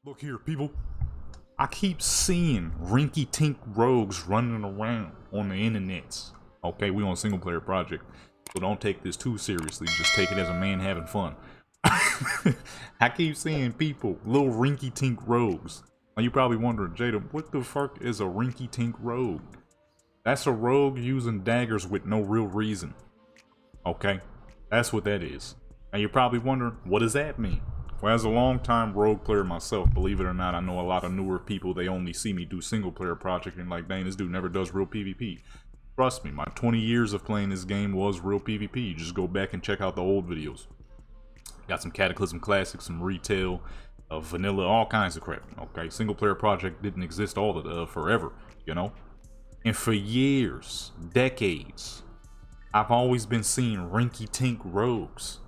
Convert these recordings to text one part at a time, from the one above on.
Look here, people. I keep seeing rinky-tink rogues running around on the internets. Okay, we on a single-player project, so don't take this too seriously. Just take it as a man having fun. I keep seeing people, little rinky-tink rogues. Now you probably wondering, Jada, what the fuck is a rinky-tink rogue? That's a rogue using daggers with no real reason. Okay, that's what that is. Now you're probably wondering, what does that mean? Well, as a long-time rogue player myself, believe it or not, I know a lot of newer people, they only see me do single-player project and like, dang, this dude never does real PvP. Trust me, my 20 years of playing this game was real PvP. Just go back and check out the old videos. Got some Cataclysm Classics, some retail, vanilla, all kinds of crap. Okay, single-player project didn't exist forever, you know? And for years, decades, I've always been seeing rinky-tink rogues.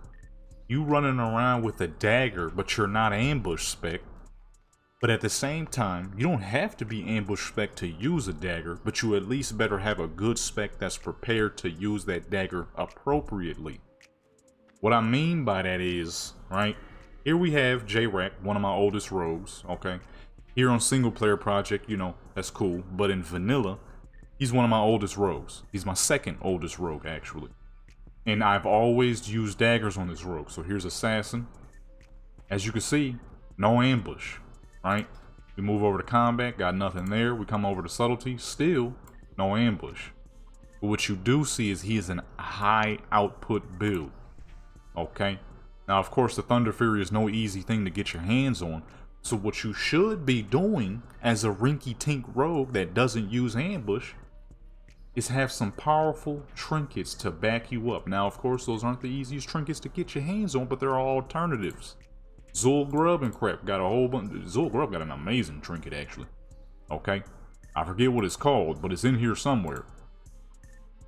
You running around with a dagger, but you're not ambush spec. But at the same time, you don't have to be ambush spec to use a dagger, but you at least better have a good spec that's prepared to use that dagger appropriately. What I mean by that is, right, here we have J-Rack, one of my oldest rogues, okay? Here on single player project, you know, that's cool, but in vanilla, he's one of my oldest rogues. He's my second oldest rogue, actually. And I've always used daggers on this rogue. So here's Assassin. As you can see, no ambush, right? We move over to combat, got nothing there. We come over to Subtlety, still no ambush. But what you do see is he is an high output build, okay? Now, of course, the Thunder Fury is no easy thing to get your hands on. So what you should be doing as a rinky-tink rogue that doesn't use ambush is have some powerful trinkets to back you up. Now, of course, those aren't the easiest trinkets to get your hands on, but there are alternatives. Zul Grub and crap got a whole bunch. Zul Grub got an amazing trinket, actually. Okay, I forget what it's called, but it's in here somewhere.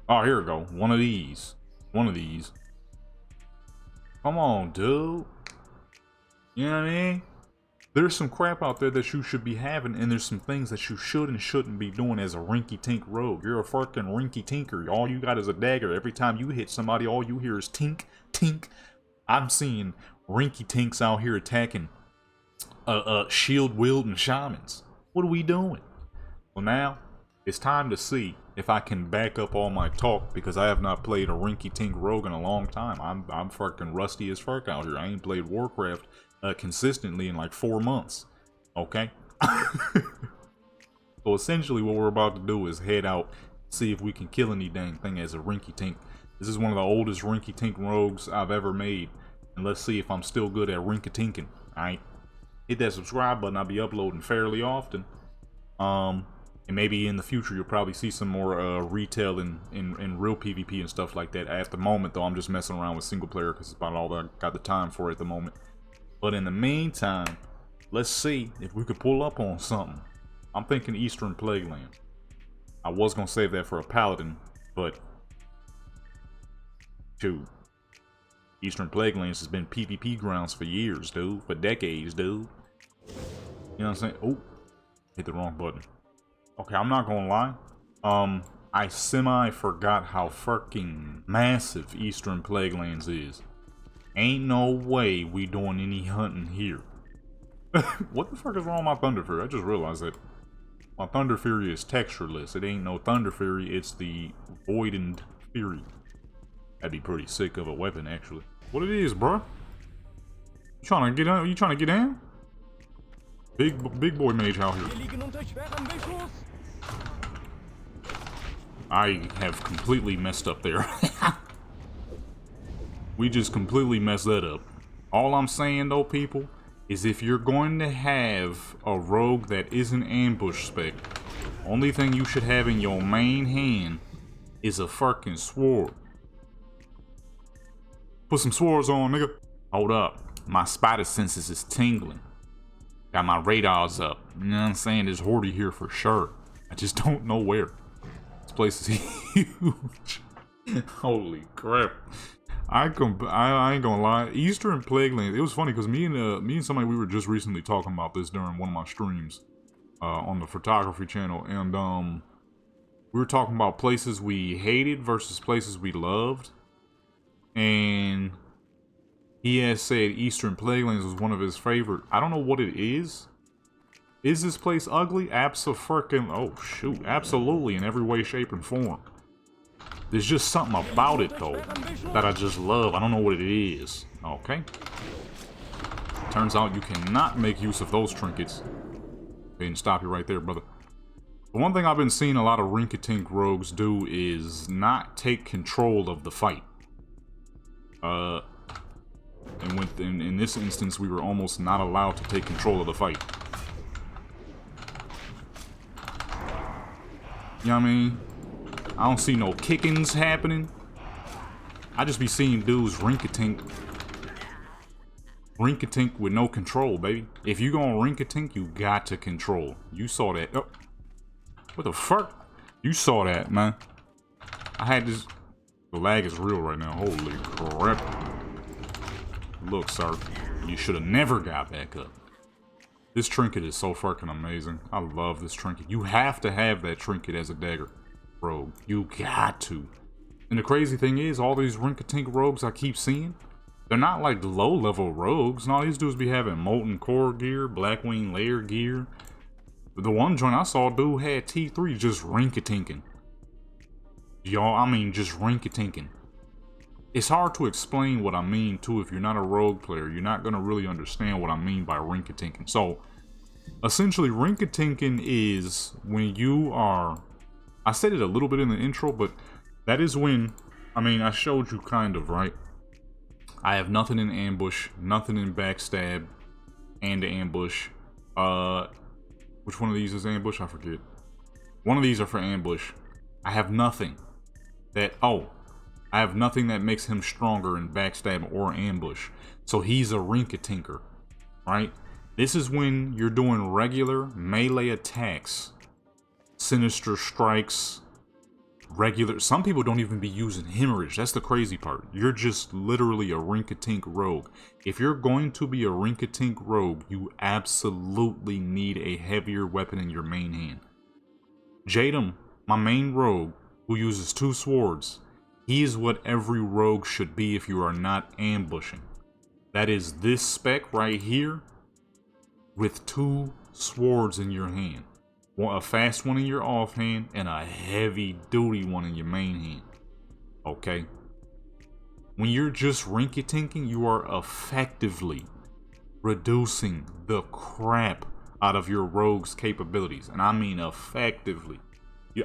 Oh, here we go. One of these. One of these. Come on, dude. You know what I mean? There's some crap out there that you should be having, and there's some things that you should and shouldn't be doing as a rinky-tink rogue. You're a fucking rinky-tinker. All you got is a dagger. Every time you hit somebody, all you hear is tink, tink. I'm seeing rinky-tinks out here attacking shield-wielding shamans. What are we doing? Well, now, it's time to see if I can back up all my talk, because I have not played a rinky-tink rogue in a long time. I'm fucking rusty as fuck out here. I ain't played Warcraft consistently in like 4 months. Okay. So essentially what we're about to do is head out, see if we can kill any dang thing as a rinky-tink. This is one of the oldest rinky-tink rogues I've ever made, and let's see if I'm still good at rinky-tinking. Alright, hit that subscribe button. I'll be uploading fairly often, and maybe in the future you'll probably see some more retail in real PvP and stuff like that. At the moment though, I'm just messing around with single player because it's about all that I got the time for at the moment. But in the meantime, let's see if we could pull up on something. I'm thinking Eastern Plagueland. I was gonna save that for a paladin, but shoot, Eastern Plaguelands has been PvP grounds for years, dude, for decades, dude. You know what I'm saying? Oh, hit the wrong button. Okay, I'm not gonna lie. I semi forgot how fucking massive Eastern Plaguelands is. Ain't no way we doing any hunting here. What the fuck is wrong with my Thunder Fury? I just realized that my Thunder Fury is textureless. It ain't no Thunder Fury, it's the Voided Fury. That'd be pretty sick of a weapon, actually. What it is, bruh? You trying to get down? You trying to get down? Big boy mage out here. I have completely messed up there. We just completely messed that up. All I'm saying though, people, is if you're going to have a rogue that isn't ambush spec, only thing you should have in your main hand is a fucking sword. Put some swords on, nigga. Hold up. My spider senses is tingling. Got my radars up. You know what I'm saying? There's Hordy here for sure. I just don't know where. This place is huge. Holy crap. I ain't gonna lie. Eastern Plagueland. It was funny because me and somebody, we were just recently talking about this during one of my streams on the photography channel, and we were talking about places we hated versus places we loved, and he has said Eastern Plaguelands was one of his favorite. I don't know what it is. Is this place ugly? Oh shoot, absolutely in every way, shape, and form. There's just something about it though that I just love. I don't know what it is. Okay. Turns out you cannot make use of those trinkets. They didn't stop you right there, brother. The one thing I've been seeing a lot of rinky-tink rogues do is not take control of the fight. And in this instance, we were almost not allowed to take control of the fight. You know what I mean? I don't see no kickings happening. I just be seeing dudes rinky-tink with no control, baby. If you gonna rinky-tink, you got to control. You saw that. Oh. What the fuck? You saw that, man. I had this. The lag is real right now. Holy crap. Look, sir. You should have never got back up. This trinket is so fucking amazing. I love this trinket. You have to have that trinket as a dagger rogue. You got to. And the crazy thing is, all these rinky-tink rogues I keep seeing, they're not like low-level rogues. And all these dudes be having molten core gear, blackwing layer gear. The one joint I saw, dude had T3 just rinky-tinking. Y'all, I mean just rinky-tinking. It's hard to explain what I mean too if you're not a rogue player. You're not gonna really understand what I mean by rinky-tinking. So, essentially rinky-tinking is when you are... I said it a little bit in the intro, but that is when... I mean, I showed you kind of, right? I have nothing in ambush, nothing in backstab, and ambush. Which one of these is ambush? I forget. One of these are for ambush. I have nothing that... Oh. I have nothing that makes him stronger in backstab or ambush. So he's a rinky-tinker. Right? This is when you're doing regular melee attacks. Sinister strikes. Regular... Some people don't even be using hemorrhage. That's the crazy part. You're just literally a rinky-tink rogue. If you're going to be a rinky-tink rogue, you absolutely need a heavier weapon in your main hand. Jadam, my main rogue, who uses 2 swords, he is what every rogue should be if you are not ambushing. That is this spec right here with 2 swords in your hand. A fast one in your offhand and a heavy duty one in your main hand. Okay? When you're just rinky-tinking, you are effectively reducing the crap out of your rogue's capabilities. And I mean effectively.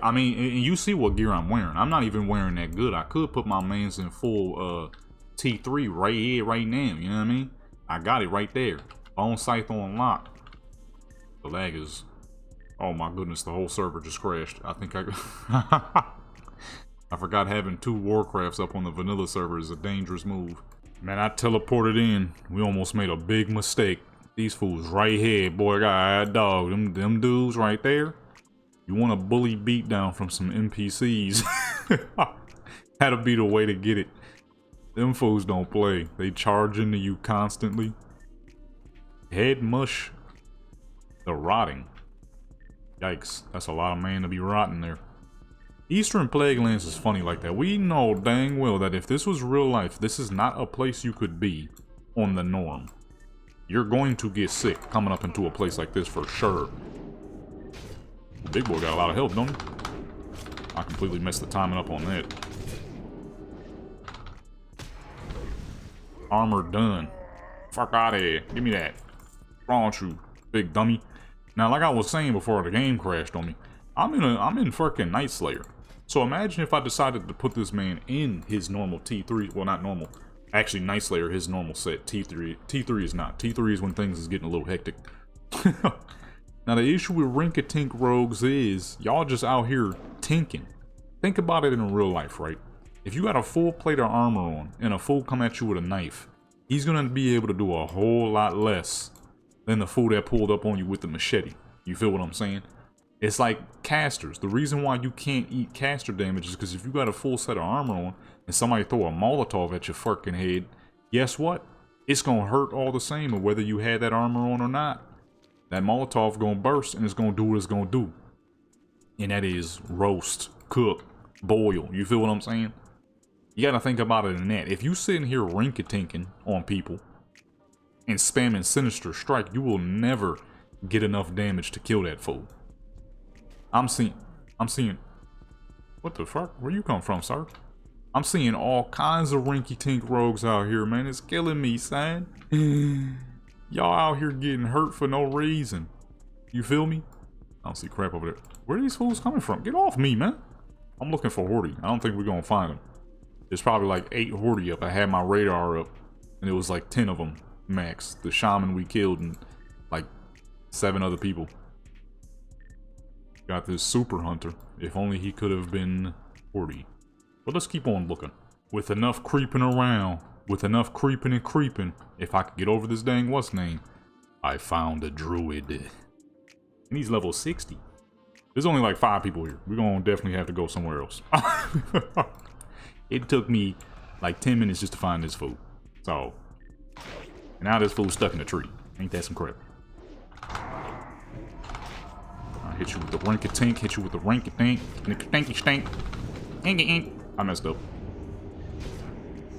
I mean, and you see what gear I'm wearing. I'm not even wearing that good. I could put my mains in full T3 right here, right now. You know what I mean? I got it right there. Bone Scythe on lock. The lag is... Oh my goodness, the whole server just crashed. I think I forgot having 2 Warcrafts up on the vanilla server is a dangerous move. Man, I teleported in. We almost made a big mistake. These fools right here, boy, got dog. Them dudes right there. You want a bully beatdown from some NPCs. Had to be the way to get it. Them fools don't play. They charge into you constantly. Head mush. The rotting. Yikes, that's a lot of man to be rotting there. Eastern Plaguelands is funny like that. We know dang well that if this was real life, this is not a place you could be on the norm. You're going to get sick coming up into a place like this for sure. Big boy got a lot of health, don't he? I completely messed the timing up on that. Armor done. Fuck out of here. Give me that. What's wrong with you, big dummy? Now, like I was saying before the game crashed on me, I'm in fucking Night Slayer. So imagine if I decided to put this man in his normal T3, well not normal, actually Night Slayer, his normal set, T3 is not. T3 is when things is getting a little hectic. Now the issue with rinky-tink rogues is, y'all just out here tinking. Think about it in real life, right? If you got a full plate of armor on, and a fool come at you with a knife, he's gonna be able to do a whole lot less than the fool that pulled up on you with the machete. You feel what I'm saying? It's like casters. The reason why you can't eat caster damage is because if you got a full set of armor on and somebody throw a Molotov at your fucking head, guess what? It's gonna hurt all the same whether you had that armor on or not. That Molotov gonna burst and it's gonna do what it's gonna do. And that is roast, cook, boil. You feel what I'm saying? You gotta think about it in that. If you sitting here rinky-tinking on people and spamming Sinister Strike, you will never get enough damage to kill that fool. I'm seeing, what the fuck? Where you come from, sir? I'm seeing all kinds of rinky-tink rogues out here, man. It's killing me, son. Y'all out here getting hurt for no reason. You feel me? I don't see crap over there. Where are these fools coming from? Get off me, man. I'm looking for Horty. I don't think we're gonna find them. There's probably like 8 Horty up. I had my radar up, and it was like 10 of them max. The shaman we killed and like 7 other people. Got this super hunter. If only he could have been Horty. But let's keep on looking. With enough creeping around, with enough creeping and creeping, if I could get over this dang what's name, I found a druid. And he's level 60. There's only like 5 people here. We're gonna definitely have to go somewhere else. It took me like 10 minutes just to find this fool. So, and now this fool's stuck in a tree. Ain't that some crap? I hit you with the rinky-tink, hit you with the rinky-tink, stanky-stank. I messed up.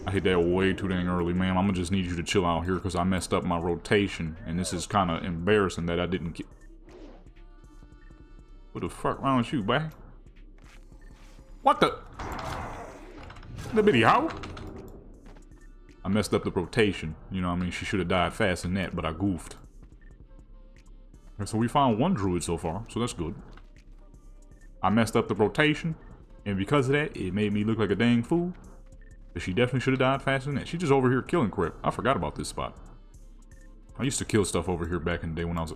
I hit that way too dang early, man. I'm gonna just need you to chill out here because I messed up my rotation. And this is kind of embarrassing that I didn't get... What the fuck wrong with you, boy? What the... The bitty how? I messed up the rotation. You know what I mean? She should have died fast in that, but I goofed. And so we found 1 druid so far, so that's good. I messed up the rotation, and because of that, it made me look like a dang fool. But she definitely should have died faster than that. She's just over here killing crap. I forgot about this spot. I used to kill stuff over here back in the day when I was...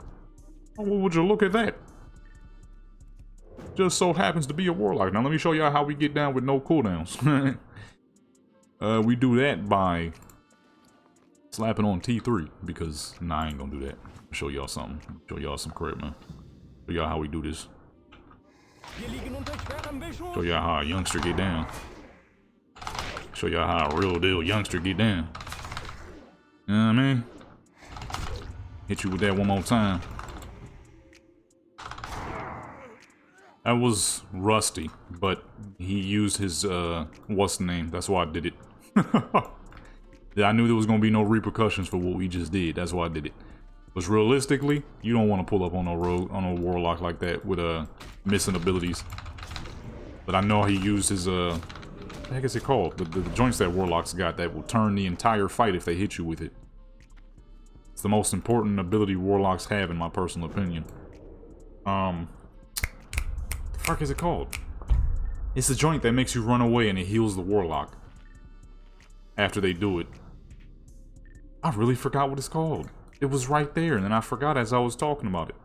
Oh, well, would you look at that? Just so happens to be a warlock. Now let me show y'all how we get down with no cooldowns. We do that by slapping on T3 because nah, I ain't gonna do that. Show y'all something. Show y'all some crap, man. Show y'all how we do this. Show y'all how a youngster get down. Show y'all how a real deal youngster get down. You know what I mean? Hit you with that one more time. That was Rusty, but he used his, what's the name? That's why I did it. Yeah, I knew there was going to be no repercussions for what we just did. That's why I did it. Because realistically, you don't want to pull up on a rogue, on a warlock like that with, missing abilities. But I know he used his, what the heck is it called? The joints that warlocks got that will turn the entire fight if they hit you with it. It's the most important ability warlocks have, in my personal opinion. The fuck is it called? It's the joint that makes you run away and it heals the warlock after they do it. I really forgot what it's called. It was right there and then I forgot as I was talking about it.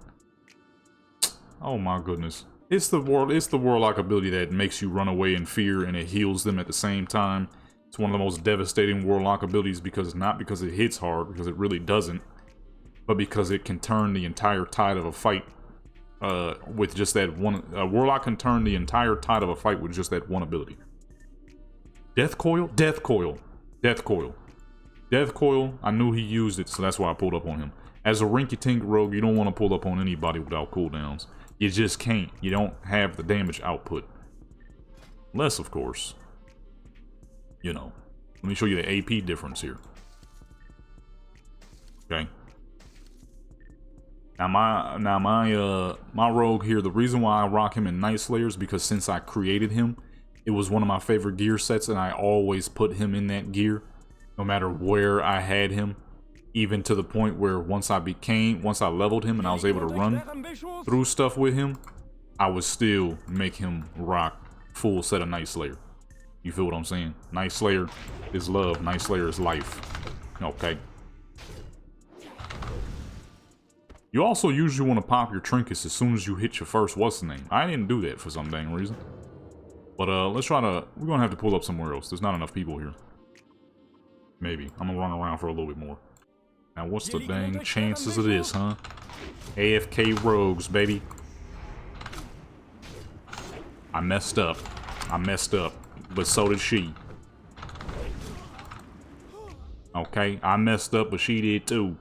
Oh my goodness. It's the warlock ability that makes you run away in fear and it heals them at the same time. It's one of the most devastating warlock abilities because not because it hits hard, because it really doesn't, but because it can turn the entire tide of a fight with just that one. Warlock can turn the entire tide of a fight with just that one ability. Death Coil? Death Coil. Death Coil. Death Coil, I knew he used it, so that's why I pulled up on him. As a rinky-tink rogue, you don't want to pull up on anybody without cooldowns. You just can't. You don't have the damage output. Unless, of course, you know. Let me show you the AP difference here. Okay. Now my rogue here, the reason why I rock him in Night Slayer is because since I created him, it was one of my favorite gear sets and I always put him in that gear, no matter where I had him. Even to the point where once I leveled him and I was able to run through stuff with him, I would still make him rock full set of Night Slayer. You feel what I'm saying? Night Slayer is love, Night Slayer is life. Okay. You also usually want to pop your trinkets as soon as you hit your first what's the name. I didn't do that for some dang reason. But let's try to, we're gonna have to pull up somewhere else. There's not enough people here. Maybe. I'm gonna run around for a little bit more. Now what's the dang chances of this, huh? AFK rogues, baby. I messed up. But so did she. Okay, I messed up, but she did too.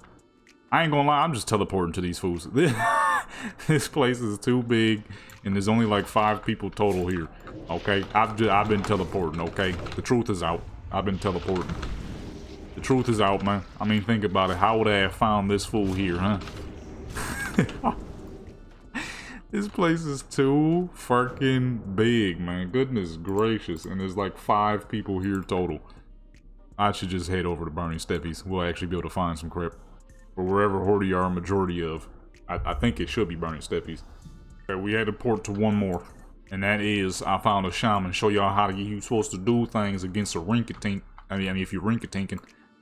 I ain't gonna lie, I'm just teleporting to these fools. This place is too big, and there's only like 5 people total here. Okay, I've been teleporting. Okay, the truth is out. I've been teleporting. The truth is out, man. I mean, think about it. How would I have found this fool here, huh? This place is too fucking big, man. Goodness gracious. And there's like 5 people here total. I should just head over to Burning Steppies. We'll actually be able to find some crap. Or wherever Hordy are a majority of. I think it should be Burning Steppies. Okay, we had to port to one more. And that is, I found a shaman. Show y'all how you supposed to do things against a rinky-tink. I mean, if you're rinky-tinking,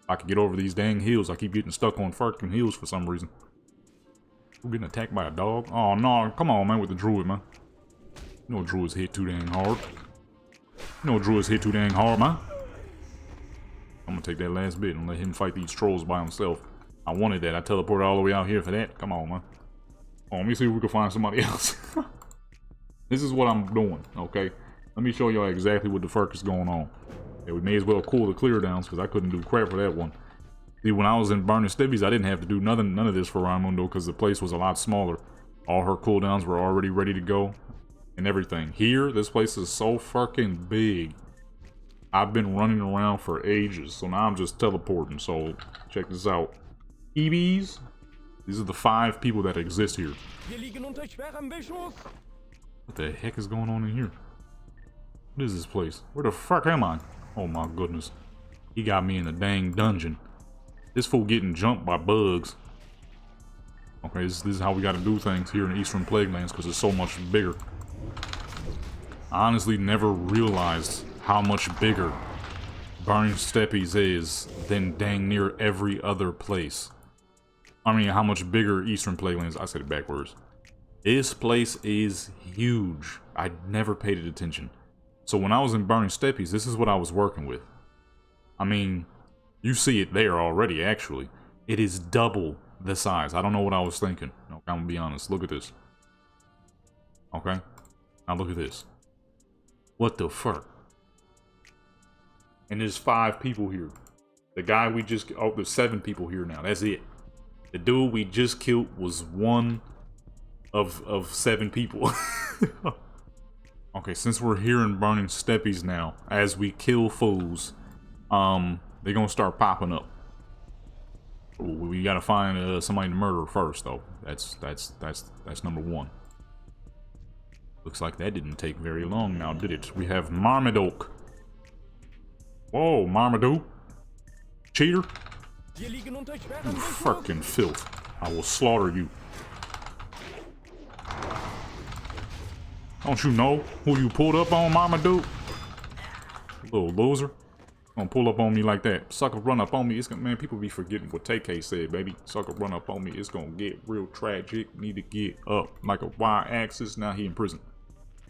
I can get over these dang hills. I keep getting stuck on fucking hills for some reason. We're getting attacked by a dog? Oh, no. Come on, man, with the druid, man. You know druids hit too dang hard. You know druids hit too dang hard, man. I'm gonna take that last bit and let him fight these trolls by himself. I wanted that. I teleported all the way out here for that. Come on, man. Oh, let me see if we can find somebody else. This is what I'm doing, okay? Let me show y'all exactly what the fuck is going on. Yeah, we may as well cool the clear downs because I couldn't do crap for that one. See, when I was in Burning Stibbies, I didn't have to do none of this for Raimundo because the place was a lot smaller. All her cooldowns were already ready to go and everything. Here, this place is so fucking big. I've been running around for ages, so now I'm just teleporting. So, check this out. EVs, these are the 5 people that exist here. What the heck is going on in here? What is this place? Where the fuck am I? Oh my goodness. He got me in a dang dungeon. This fool getting jumped by bugs. Okay, this is how we gotta do things here in Eastern Plaguelands because it's so much bigger. I honestly never realized how much bigger Burning Steppies is than dang near every other place. I mean, how much bigger Eastern Plaguelands. I said it backwards. This place is huge. I never paid it attention. So when I was in Burning Steppies, this is what I was working with. I mean, you see it there already, actually. It is double the size. I don't know what I was thinking. Okay, I'm gonna be honest. Look at this. Okay? Now look at this. What the fuck? And there's 5 people here. The guy we just... Oh, there's 7 people here now. That's it. The dude we just killed was one of 7 people. Okay, since we're here in Burning Steppies now, as we kill fools, they're gonna start popping up. Ooh, we gotta find somebody to murder first, though. That's number 1. Looks like that didn't take very long now, did it? We have Marmaduke. Whoa, Marmaduke. Cheater. You fucking filth. I will slaughter you. Don't you know who you pulled up on, Marmaduke? Little loser. Gonna pull up on me like that. Sucker run up on me. It's gonna, man, people be forgetting what Tay-K said, baby. Sucker run up on me. It's gonna get real tragic. Need to get up like a Y-axis. Now he in prison.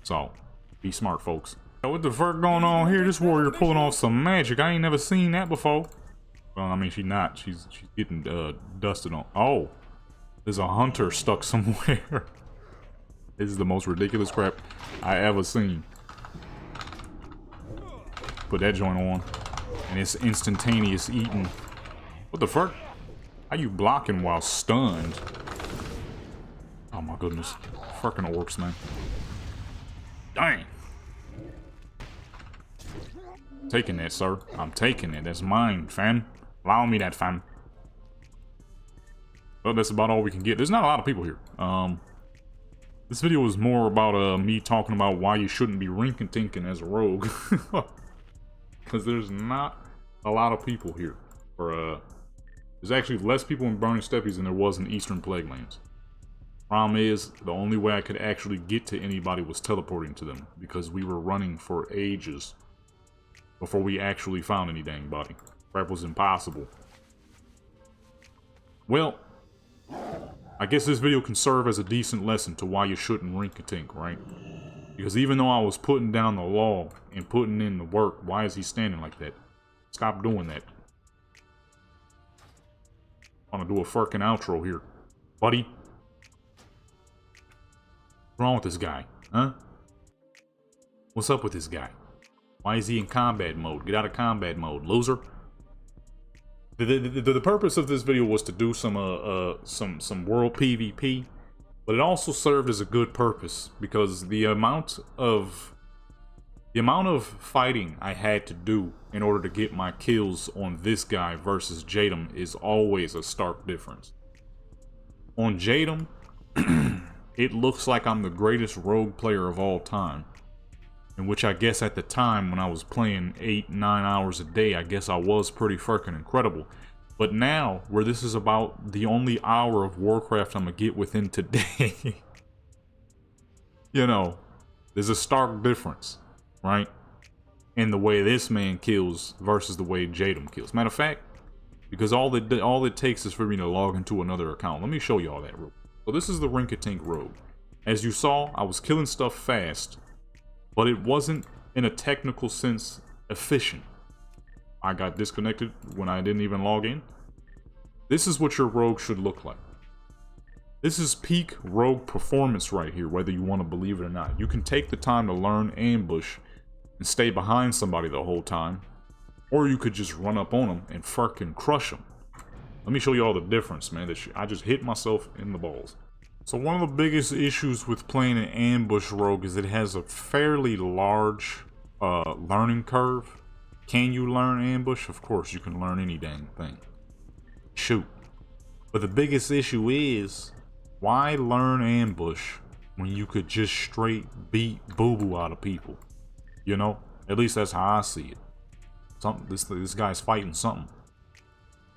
So, be smart, folks. What the fuck going on here? This warrior pulling off some magic. I ain't never seen that before. Well, I mean, she's not. She's getting dusted on. Oh, there's a hunter stuck somewhere. This is the most ridiculous crap I ever seen. Put that joint on, and it's instantaneous eating. What the fuck? How you blocking while stunned? Oh my goodness. Fucking orcs, man. Dang. Taking that, sir. I'm taking it. That's mine, fam. Allow me that, fam. Well, that's about all we can get. There's not a lot of people here. This video is more about me talking about why you shouldn't be rinking-tinking as a rogue. Because there's not a lot of people here. There's actually less people in Burning Steppies than there was in Eastern Plaguelands. Problem is, the only way I could actually get to anybody was teleporting to them. Because we were running for ages before we actually found any dang body. Crap was impossible. Well, I guess this video can serve as a decent lesson to why you shouldn't rink-a-tink, right? Because even though I was putting down the law and putting in the work, why is he standing like that? Stop doing that. I'm gonna do a fucking outro here. Buddy? What's wrong with this guy? Huh? What's up with this guy? Why is he in combat mode? Get out of combat mode, loser. The purpose of this video was to do some world PvP, but it also served as a good purpose because the amount of fighting I had to do in order to get my kills on this guy versus Jadam is always a stark difference. On Jadam, it looks like I'm the greatest rogue player of all time. In which I guess at the time when I was playing 8-9 hours a day, I guess I was pretty freaking incredible. But now, where this is about the only hour of Warcraft I'm gonna get within today, you know, there's a stark difference, right? In the way this man kills versus the way Jadam kills. Matter of fact, because all it takes is for me to log into another account. Let me show you all that rogue. So this is the Rinka-Tink rogue. As you saw, I was killing stuff fast, but it wasn't, in a technical sense, efficient. I got disconnected when I didn't even log in. This is what your rogue should look like. This is peak rogue performance right here, whether you want to believe it or not. You can take the time to learn ambush and stay behind somebody the whole time, or you could just run up on them and fucking crush them. Let me show you all the difference, man. I just hit myself in the balls. So one of the biggest issues with playing an ambush rogue is it has a fairly large learning curve. Can you learn ambush? Of course, you can learn any dang thing. Shoot. But the biggest issue is, why learn ambush when you could just straight beat boo-boo out of people? You know? At least that's how I see it. This guy's fighting something.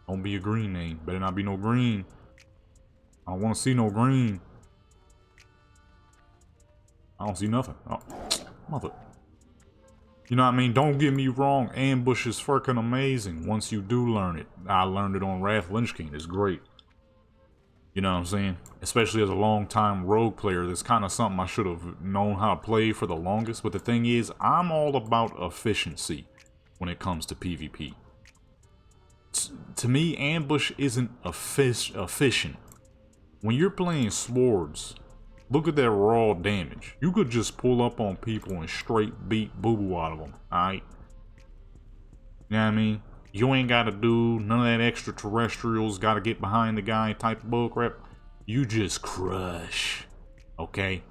Don't be a green name. Better not be no green. I don't want to see no green. I don't see nothing. Oh, mother. You know what I mean? Don't get me wrong. Ambush is freaking amazing once you do learn it. I learned it on Wrath Lich King. It's great. You know what I'm saying? Especially as a long-time rogue player, that's kind of something I should have known how to play for the longest. But the thing is, I'm all about efficiency when it comes to PvP. To me, ambush isn't efficient. When you're playing swords, look at that raw damage. You could just pull up on people and straight beat boo-boo out of them, alright? You know what I mean? You ain't gotta do none of that extraterrestrials, gotta get behind the guy type of bullcrap. You just crush, okay?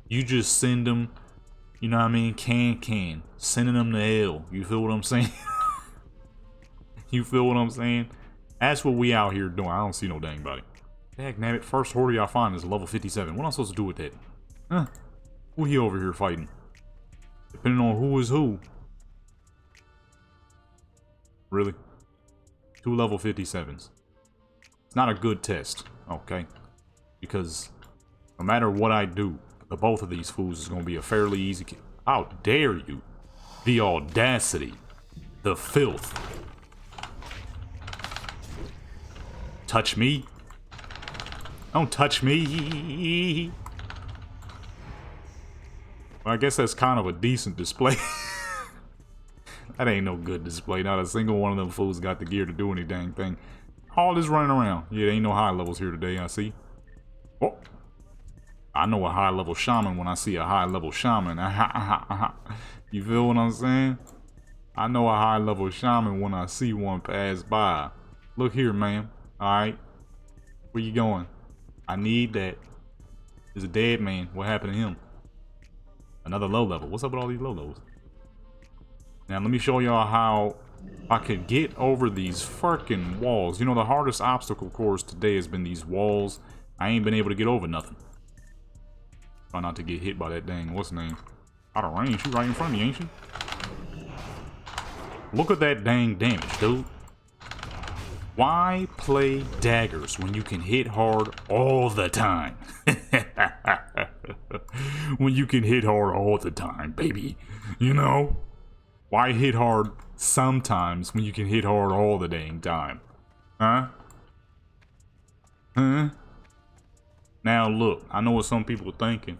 You just send them, you know what I mean? Sending them to hell. You feel what I'm saying? You feel what I'm saying? That's what we out here doing. I don't see no dang body. Dagnabbit, first horde I find is level 57. What am I supposed to do with that? Huh? Who he over here fighting? Depending on who is who. Really? 2 level 57s. It's not a good test, okay? Because no matter what I do, the both of these fools is going to be a fairly easy kill. How dare you? The audacity. The filth. Touch me. Don't touch me. Well, I guess that's kind of a decent display. That ain't no good display. Not a single one of them fools got the gear to do any dang thing. All this running around. Yeah, there ain't no high levels here today, I see. Oh. I know a high level shaman when I see a high level shaman. You feel what I'm saying? I know a high level shaman when I see one pass by. Look here, man. Alright. Where you going? I need that. There's a dead man. What happened to him? Another low level. What's up with all these low levels? Now let me show y'all how I could get over these freaking walls. You know, the hardest obstacle course today has been these walls. I ain't been able to get over nothing. Try not to get hit by that dang, what's the name? Out of range. She right in front of me, ain't she? Look at that dang damage, dude. Why play daggers when you can hit hard all the time? When you can hit hard all the time, baby. You know? Why hit hard sometimes when you can hit hard all the dang time? Huh? Huh? Now look, I know what some people are thinking.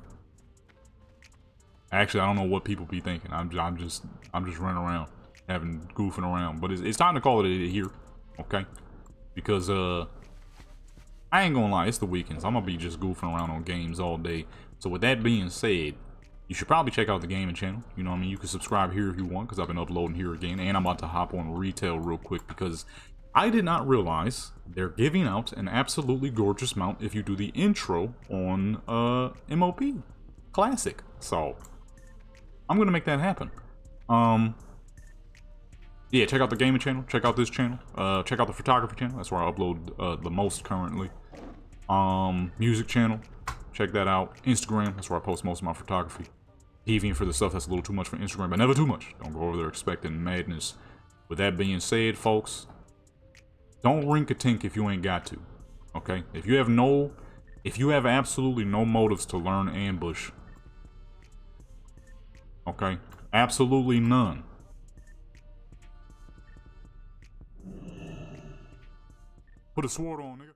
Actually, I don't know what people be thinking. I'm just running around, goofing around. But it's time to call it here, okay? Because I ain't gonna lie, it's the weekends. I'm gonna be just goofing around on games all day. So with that being said, you should probably check out the gaming channel. You know what I mean? You can subscribe here if you want, because I've been uploading here again. And I'm about to hop on retail real quick, because I did not realize they're giving out an absolutely gorgeous mount if you do the intro on MOP Classic. So I'm gonna make that happen. Yeah, check out the gaming channel, check out this channel, check out the photography channel, that's where I upload the most currently. Music channel, check that out. Instagram, that's where I post most of my photography. PVing for the stuff that's a little too much for Instagram, but never too much. Don't go over there expecting madness. With that being said, folks, don't rink a tink if you ain't got to. Okay? If you have absolutely no motives to learn ambush, okay? Absolutely none. Put a sword on, nigga.